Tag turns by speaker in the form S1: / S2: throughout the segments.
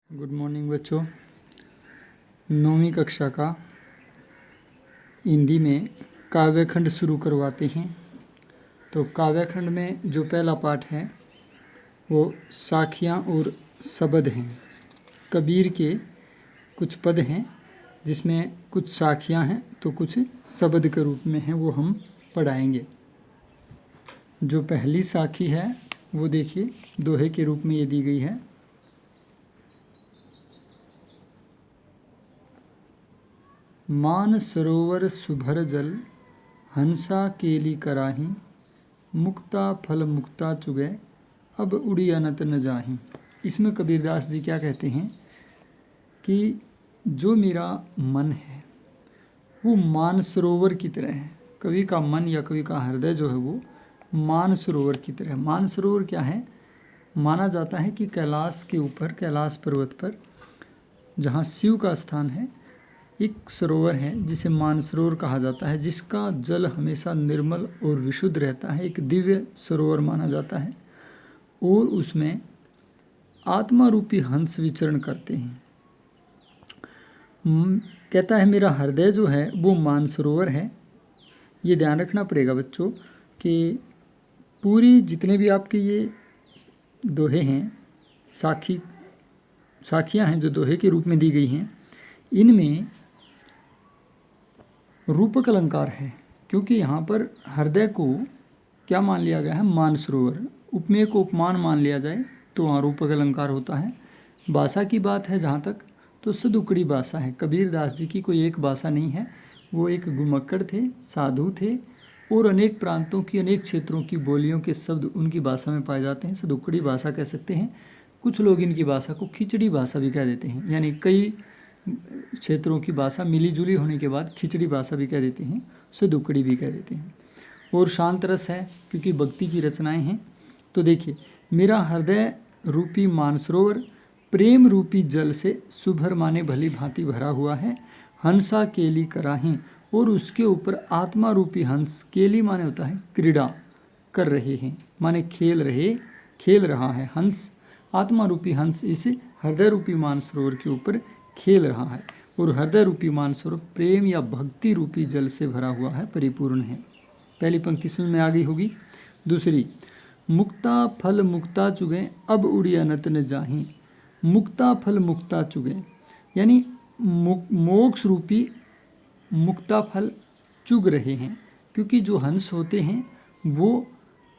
S1: Good morning बच्चों। 9वीं कक्षा का हिंदी में काव्यखंड शुरू करवाते हैं। तो काव्यखंड में जो पहला पाठ है वो साखियाँ और शब्द हैं। कबीर के कुछ पद हैं जिसमें कुछ साखियाँ हैं तो कुछ शब्द के रूप में हैं, वो हम पढ़ाएंगे। जो पहली साखी है वो देखिए दोहे के रूप में ये दी गई है। मान सरोवर सुभर जल हंसा केली कराही, मुक्ता फल मुक्ता चुगे अब उड़ी अनंत न जाही। इसमें कबीरदास जी क्या कहते हैं कि जो मेरा मन है वो मान सरोवर की तरह है। कवि का मन या कवि का हृदय जो है वो मान सरोवर की तरह है। मान सरोवर क्या है? माना जाता है कि कैलाश के ऊपर, कैलाश पर्वत पर जहाँ शिव का स्थान है, एक सरोवर है जिसे मानसरोवर कहा जाता है, जिसका जल हमेशा निर्मल और विशुद्ध रहता है। एक दिव्य सरोवर माना जाता है और उसमें आत्मा रूपी हंस विचरण करते हैं। कहता है मेरा हृदय जो है वो मानसरोवर है। ये ध्यान रखना पड़ेगा बच्चों कि पूरी जितने भी आपके ये दोहे हैं, साखियाँ हैं जो दोहे के रूप में दी गई हैं, इनमें रूपक अलंकार है, क्योंकि यहाँ पर हृदय को क्या मान लिया गया है? मानसरोवर। उपमेय को उपमान मान लिया जाए तो वहाँ रूपक अलंकार होता है। भाषा की बात है जहाँ तक, तो सदुकड़ी भाषा है। कबीरदास जी की कोई एक भाषा नहीं है, वो एक गुमक्कड़ थे, साधु थे और अनेक प्रांतों की, अनेक क्षेत्रों की बोलियों के शब्द उनकी भाषा में पाए जाते हैं। सदुकड़ी भाषा कह सकते हैं। कुछ लोग इनकी भाषा को खिचड़ी भाषा भी कह देते हैं, यानी कई क्षेत्रों की भाषा मिली जुली होने के बाद खिचड़ी भाषा भी कह देते हैं, सुदुकड़ी भी कह देते हैं। और शांत रस है क्योंकि भक्ति की रचनाएं हैं। तो देखिए, मेरा हृदय रूपी मानसरोवर प्रेम रूपी जल से सुभर माने भली भांति भरा हुआ है। हंसा केली कराही, और उसके ऊपर आत्मा रूपी हंस, केली माने होता है क्रीड़ा कर रहे हैं, माने खेल रहा है हंस। आत्मा रूपी हंस इस हृदय रूपी मानसरोवर के ऊपर खेल रहा है और हृदय रूपी मानसरोवर प्रेम या भक्ति रूपी जल से भरा हुआ है, परिपूर्ण है। पहली पंक्ति समझ में आ गई होगी। दूसरी, मुक्ता फल मुक्ता चुगे अब उड़ी अनंत न जाही। मुक्ता फल मुक्ता चुगे यानी मोक्ष रूपी मुक्ता फल चुग रहे हैं, क्योंकि जो हंस होते हैं वो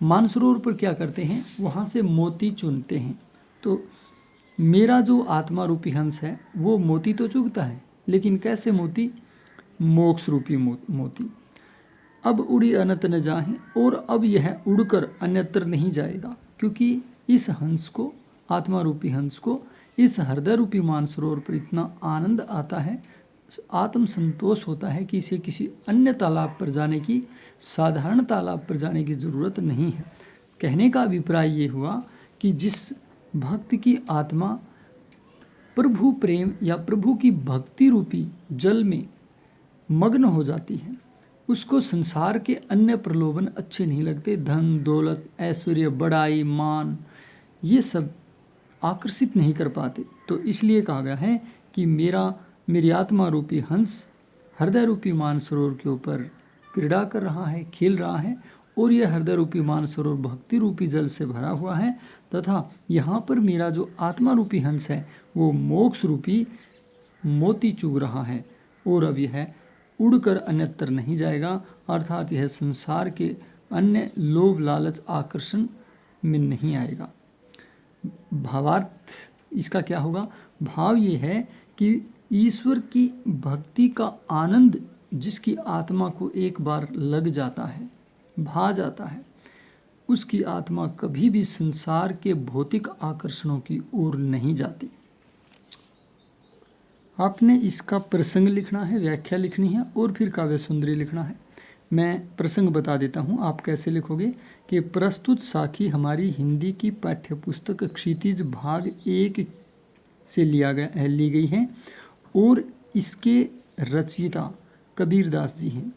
S1: मानसरोवर पर क्या करते हैं? वहाँ से मोती चुनते हैं। तो मेरा जो आत्मा रूपी हंस है वो मोती तो चुगता है, लेकिन कैसे मोती? मोक्ष रूपी मोती। अब उड़ी अनंत न जाहे, और अब यह उड़कर अन्यत्र नहीं जाएगा, क्योंकि इस हंस को, आत्मा रूपी हंस को, इस हृदय रूपी मानसरोवर पर इतना आनंद आता है, आत्म संतोष होता है कि इसे किसी अन्य तालाब पर जाने की, साधारण तालाब पर जाने की ज़रूरत नहीं है। कहने का अभिप्राय ये हुआ कि जिस भक्त की आत्मा प्रभु प्रेम या प्रभु की भक्ति रूपी जल में मग्न हो जाती है, उसको संसार के अन्य प्रलोभन अच्छे नहीं लगते। धन दौलत ऐश्वर्य बड़ाई मान ये सब आकर्षित नहीं कर पाते। तो इसलिए कहा गया है कि मेरी आत्मा रूपी हंस हृदय रूपी मानसरोवर के ऊपर क्रीड़ा कर रहा है, खेल रहा है, और यह हृदय रूपी मानसरोवर भक्ति रूपी जल से भरा हुआ है, तथा यहाँ पर मेरा जो आत्मा रूपी हंस है वो मोक्ष रूपी मोती चुग रहा है, और अब यह उड़कर अन्यत्र नहीं जाएगा, अर्थात यह संसार के अन्य लोभ लालच आकर्षण में नहीं आएगा। भावार्थ इसका क्या होगा? भाव ये है कि ईश्वर की भक्ति का आनंद जिसकी आत्मा को एक बार लग जाता है, भा जाता है, उसकी आत्मा कभी भी संसार के भौतिक आकर्षणों की ओर नहीं जाती। आपने इसका प्रसंग लिखना है, व्याख्या लिखनी है और फिर काव्य सुंदरी लिखना है। मैं प्रसंग बता देता हूँ, आप कैसे लिखोगे कि प्रस्तुत साखी हमारी हिंदी की पाठ्यपुस्तक क्षितिज भाग 1 से ली गई है और इसके रचयिता कबीरदास जी हैं।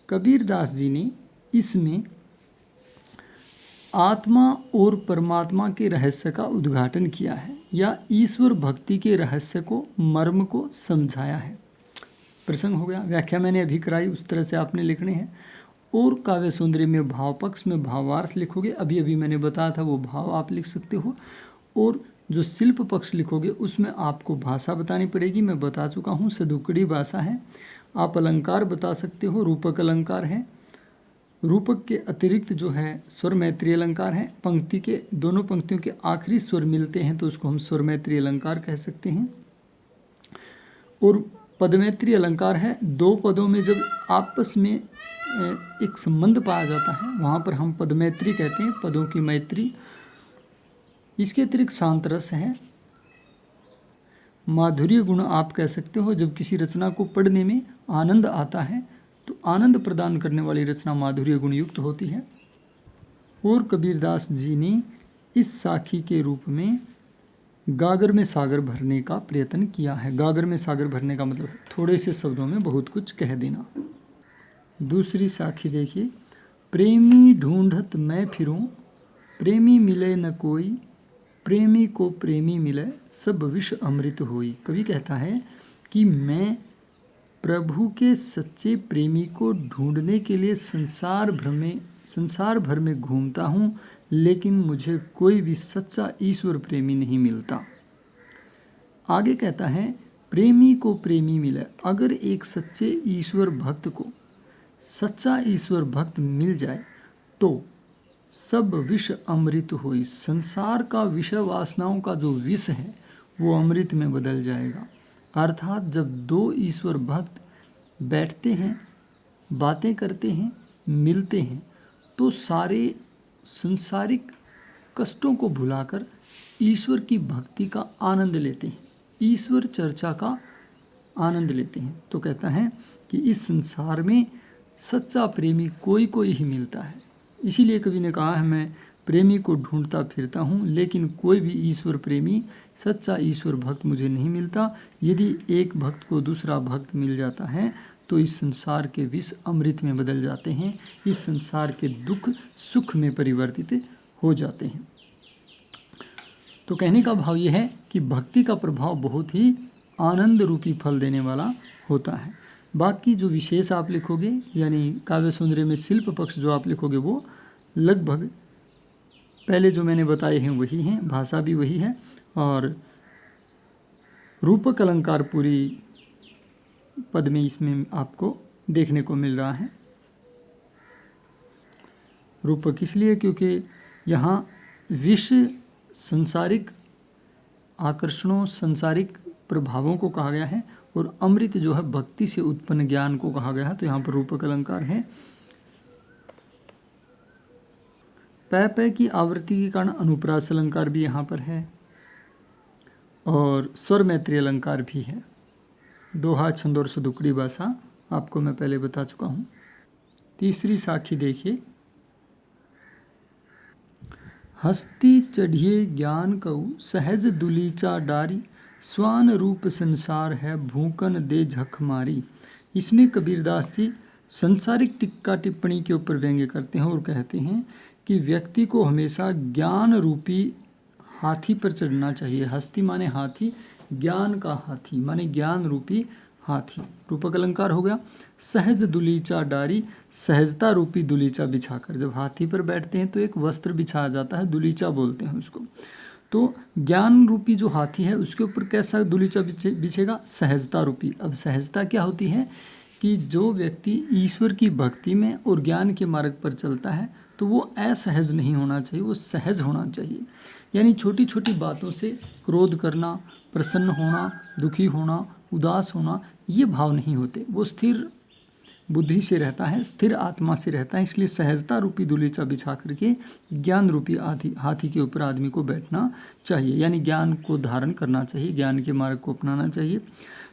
S1: कबीरदास जी ने इसमें आत्मा और परमात्मा के रहस्य का उद्घाटन किया है या ईश्वर भक्ति के रहस्य को, मर्म को समझाया है। प्रसंग हो गया। व्याख्या मैंने अभी कराई, उस तरह से आपने लिखने हैं। और काव्य सौंदर्य में भाव पक्ष में भावार्थ लिखोगे, अभी अभी मैंने बताया था वो भाव आप लिख सकते हो। और जो शिल्प पक्ष लिखोगे उसमें आपको भाषा बतानी पड़ेगी, मैं बता चुका हूँ, सदुकड़ी भाषा है। आप अलंकार बता सकते हो, रूपक अलंकार है। रूपक के अतिरिक्त जो है स्वर मैत्री अलंकार है। पंक्ति के दोनों पंक्तियों के आखिरी स्वर मिलते हैं तो उसको हम स्वर मैत्री अलंकार कह सकते हैं। और पदमैत्री अलंकार है, दो पदों में जब आपस में एक संबंध पाया जाता है वहाँ पर हम पदमैत्री कहते हैं, पदों की मैत्री। इसके अतिरिक्त शांत रस है। माधुर्य गुण आप कह सकते हो, जब किसी रचना को पढ़ने में आनंद आता है तो आनंद प्रदान करने वाली रचना माधुर्य गुण युक्त होती है। और कबीरदास जी ने इस साखी के रूप में गागर में सागर भरने का प्रयत्न किया है। गागर में सागर भरने का मतलब थोड़े से शब्दों में बहुत कुछ कह देना। दूसरी साखी देखिए, प्रेमी ढूंढत मैं फिरूं, प्रेमी मिले न कोई, प्रेमी को प्रेमी मिले, सब विष अमृत होई। कवि कहता है कि मैं प्रभु के सच्चे प्रेमी को ढूंढने के लिए संसार भर में घूमता हूँ, लेकिन मुझे कोई भी सच्चा ईश्वर प्रेमी नहीं मिलता। आगे कहता है प्रेमी को प्रेमी मिले। अगर एक सच्चे ईश्वर भक्त को सच्चा ईश्वर भक्त मिल जाए तो सब विष अमृत होई। संसार का विषय वासनाओं का जो विष है वो अमृत में बदल जाएगा। अर्थात जब दो ईश्वर भक्त बैठते हैं, बातें करते हैं, मिलते हैं तो सारे संसारिक कष्टों को भुलाकर ईश्वर की भक्ति का आनंद लेते हैं, ईश्वर चर्चा का आनंद लेते हैं। तो कहता है कि इस संसार में सच्चा प्रेमी कोई ही मिलता है। इसीलिए कवि ने कहा है मैं प्रेमी को ढूंढता फिरता हूँ, लेकिन कोई भी ईश्वर प्रेमी सच्चा ईश्वर भक्त मुझे नहीं मिलता। यदि एक भक्त को दूसरा भक्त मिल जाता है तो इस संसार के विष अमृत में बदल जाते हैं, इस संसार के दुख सुख में परिवर्तित हो जाते हैं। तो कहने का भाव यह है कि भक्ति का प्रभाव बहुत ही आनंद रूपी फल देने वाला होता है। बाकी जो विशेष आप लिखोगे यानी काव्य सौंदर्य में शिल्प पक्ष जो आप लिखोगे वो लगभग पहले जो मैंने बताए हैं वही हैं, भाषा भी वही है। और रूपक अलंकार पूरी पद में इसमें आपको देखने को मिल रहा है। रूपक इसलिए क्योंकि यहाँ विष संसारिक आकर्षणों, सांसारिक प्रभावों को कहा गया है और अमृत जो है भक्ति से उत्पन्न ज्ञान को कहा गया है। तो यहाँ पर रूपक अलंकार है। पै पै की आवृत्ति के कारण अनुप्रास अलंकार भी यहाँ पर है और स्वर मैत्री अलंकार भी है। दोहा, छंद और सदुकड़ी भाषा आपको मैं पहले बता चुका हूँ। तीसरी साखी देखिए, हस्ती चढ़िए ज्ञान कऊ, सहज दुलीचा डारी, स्वान रूप संसार है, भूकन दे झक मारी। इसमें कबीरदास जी संसारिक टिक्का टिप्पणी के ऊपर व्यंग्य करते हैं और कहते हैं कि व्यक्ति को हमेशा ज्ञान रूपी हाथी पर चढ़ना चाहिए। हस्ती माने हाथी, ज्ञान का हाथी माने ज्ञान रूपी हाथी। रूपक अलंकार हो गया। सहज दुलीचा डारी, सहजता रूपी दुलीचा बिछाकर। जब हाथी पर बैठते हैं तो एक वस्त्र बिछाया जाता है, दुलीचा बोलते हैं उसको। तो ज्ञान रूपी जो हाथी है उसके ऊपर कैसा दुलीचा बिछेगा? सहजता रूपी। अब सहजता क्या होती है कि जो व्यक्ति ईश्वर की भक्ति में और ज्ञान के मार्ग पर चलता है तो वो असहज नहीं होना चाहिए, वो सहज होना चाहिए। यानी छोटी छोटी बातों से क्रोध करना, प्रसन्न होना, दुखी होना, उदास होना, ये भाव नहीं होते। वो स्थिर बुद्धि से रहता है, स्थिर आत्मा से रहता है। इसलिए सहजता रूपी दुलीचा बिछा करके ज्ञान रूपी हाथी के ऊपर आदमी को बैठना चाहिए, यानी ज्ञान को धारण करना चाहिए, ज्ञान के मार्ग को अपनाना चाहिए।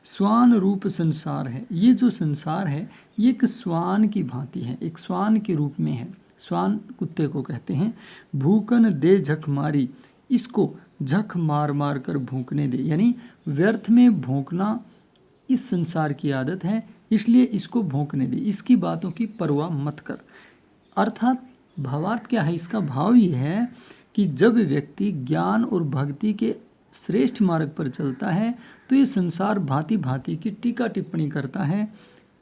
S1: स्वान रूप संसार है, ये जो संसार है ये एक स्वान की भांति है, एक स्वान के रूप में है। स्वान कुत्ते को कहते हैं। भूकन दे झक मारी, इसको झक मार मार कर भूकने दे, यानी व्यर्थ में भौंकना इस संसार की आदत है, इसलिए इसको भौंकने दे, इसकी बातों की परवाह मत कर। अर्थात भावार्थ क्या है? इसका भाव ये है कि जब व्यक्ति ज्ञान और भक्ति के श्रेष्ठ मार्ग पर चलता है तो ये संसार भांति भांति की टीका टिप्पणी करता है,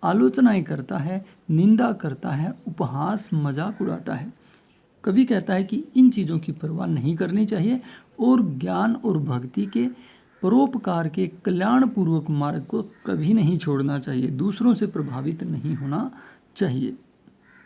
S1: आलोचनाएं करता है, निंदा करता है, उपहास मजाक उड़ाता है। कवि कहता है कि इन चीज़ों की परवाह नहीं करनी चाहिए और ज्ञान और भक्ति के परोपकार के कल्याणपूर्वक मार्ग को कभी नहीं छोड़ना चाहिए, दूसरों से प्रभावित नहीं होना चाहिए।